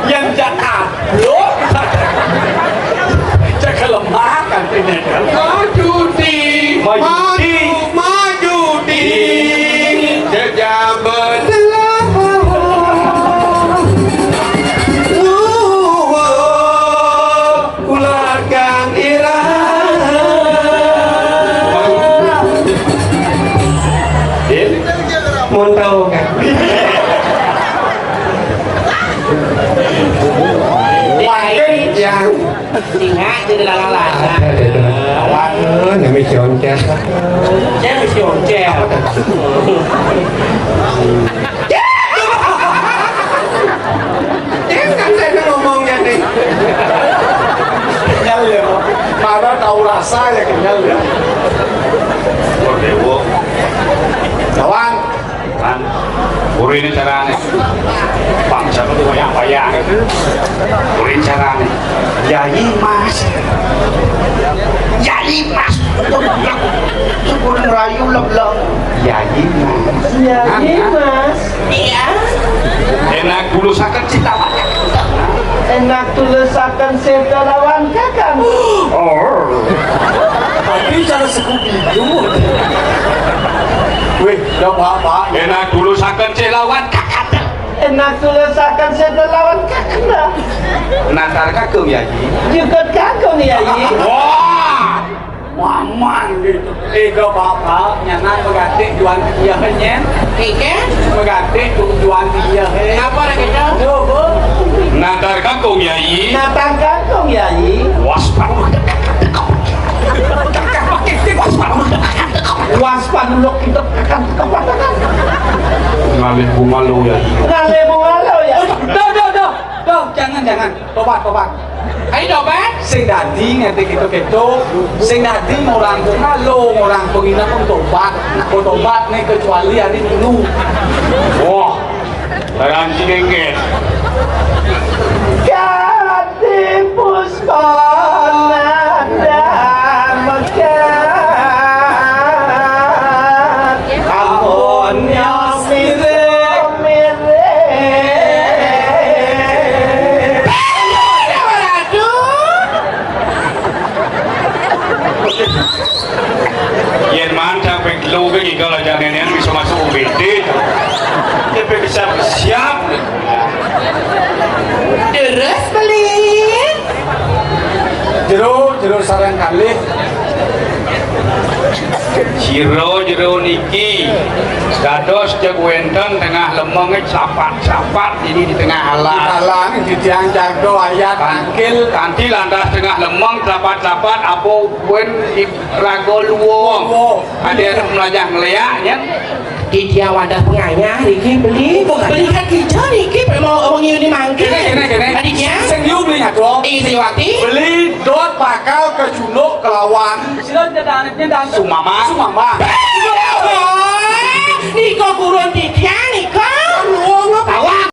yang jahat loh jangan lemah kan ini kan Majudi Jajaban Ularkan irah mau tahu kan yang Singa jadi lala-lala. awak namanya si Onca Saya mesti oncel. kan saya ngomongnya nih kenyal ya mana tahu rasa ya kenyal ya Dewo kawan kan uri ini caranya bangsa itu bayang-bayang uri caranya Yai Mas syukur merayu leblong Yai Mas Mas. Iya. enak dulu sakit cita banyak Enak tulisakan saya lawan kakak. tapi cara Scooby-Doo wih udah apa enak dulu sakit cilawan kakak Enak tulisakan saya lawan kakak. natar kakak Yai Juga kakak nih ya. wah Maman gitu. Gak apa-apa, nyanai mengganti juan dia henyen. Kike? Mengganti juan dia henyen. Apa lagi itu? Coba. natar kakak Yai Natang kakak ya. waspada Waspada lo kita kakak kepatakan. ngalih bumalu Yai Ngale mengalau ya. Duh, jangan. Tobat. Ayo dobat. Sing dadi ngerti gitu. Sing dadi orang ngalo, orang penggina pun tobat. Nah, tobat nih kecuali hari dulu. wah barang cingengket Kati puspa nada mekat. Amonnya yen mantap lu ke kalau jangan bisa masuk UGD tapi siap Deres beli. Jero sarang kali. jero niki dados cek wenten tengah lemong sapat ini di tengah halang Halang di tiang jago ayat angkil. kanti lantas tengah lemong sapat apa wen rago luwong ada melajah ngeliaknya Di dia wadah penganya, Riki beli kan hijau Riki mau ini mangke. Kene. Adiknya? Sing yu beli ngadro. Sriwati. Beli dot bakal ke Junuk kelawan. Sila nyedan Sumama Sumama. Niko kurun di dia